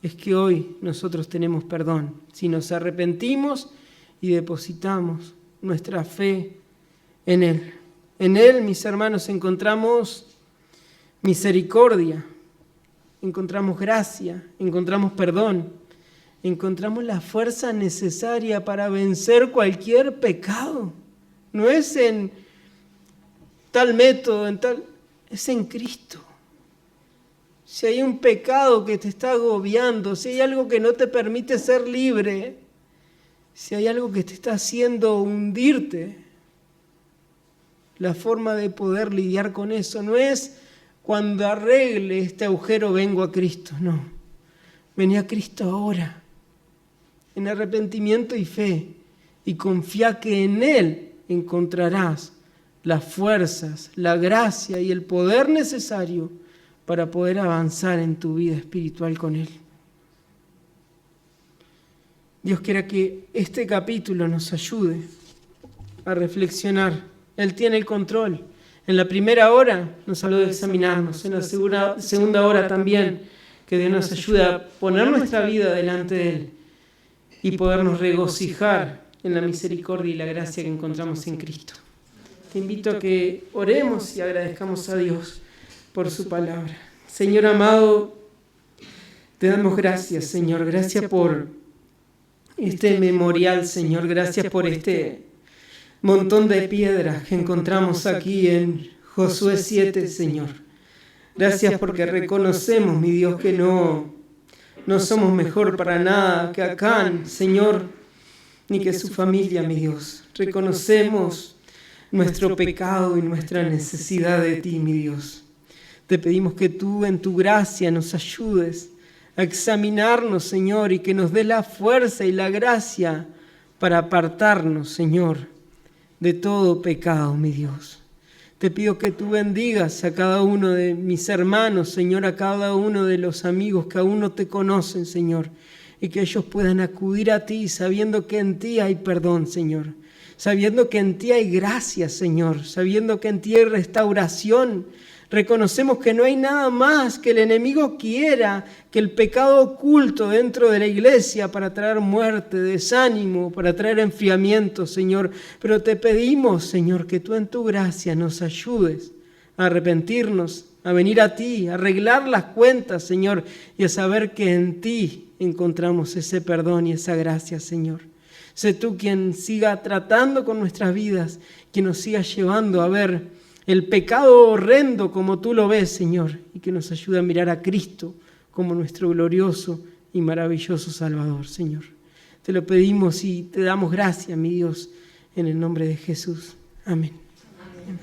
es que hoy nosotros tenemos perdón. Si nos arrepentimos y depositamos nuestra fe en Él. En Él, mis hermanos, encontramos misericordia, encontramos gracia, encontramos perdón, encontramos la fuerza necesaria para vencer cualquier pecado. No es en tal método, es en Cristo. Si hay un pecado que te está agobiando, si hay algo que no te permite ser libre, si hay algo que te está haciendo hundirte, la forma de poder lidiar con eso no es cuando arregle este agujero vengo a Cristo, no. Vení a Cristo ahora, en arrepentimiento y fe, y confía que en Él encontrarás las fuerzas, la gracia y el poder necesario para poder avanzar en tu vida espiritual con Él. Dios quiera que este capítulo nos ayude a reflexionar. Él tiene el control. En la primera hora nos habló de examinarnos, en la segunda hora también, que Dios nos ayude a poner nuestra vida delante de Él y podernos regocijar en la misericordia y la gracia que encontramos en Cristo. Te invito a que oremos y agradezcamos a Dios por su palabra. Señor amado, te damos gracias, Señor. Gracias por este memorial, Señor. Gracias por este montón de piedras que encontramos aquí en Josué 7, Señor. Gracias porque reconocemos, mi Dios, que no somos mejor para nada que Acán, Señor, ni que su familia, mi Dios. Reconocemos nuestro pecado y nuestra necesidad de ti, mi Dios. Te pedimos que tú en tu gracia nos ayudes a examinarnos, Señor, y que nos des la fuerza y la gracia para apartarnos, Señor, de todo pecado, mi Dios. Te pido que tú bendigas a cada uno de mis hermanos, Señor, a cada uno de los amigos que aún no te conocen, Señor, y que ellos puedan acudir a ti sabiendo que en ti hay perdón, Señor, sabiendo que en ti hay gracia, Señor, sabiendo que en ti hay restauración. Reconocemos que no hay nada más que el enemigo quiera que el pecado oculto dentro de la iglesia para traer muerte, desánimo, para traer enfriamiento, Señor. Pero te pedimos, Señor, que tú en tu gracia nos ayudes a arrepentirnos, a venir a ti, a arreglar las cuentas, Señor, y a saber que en ti encontramos ese perdón y esa gracia, Señor. Sé tú quien siga tratando con nuestras vidas, quien nos siga llevando a ver el pecado horrendo como tú lo ves, Señor, y que nos ayude a mirar a Cristo como nuestro glorioso y maravilloso Salvador, Señor. Te lo pedimos y te damos gracias, mi Dios, en el nombre de Jesús. Amén. Amén.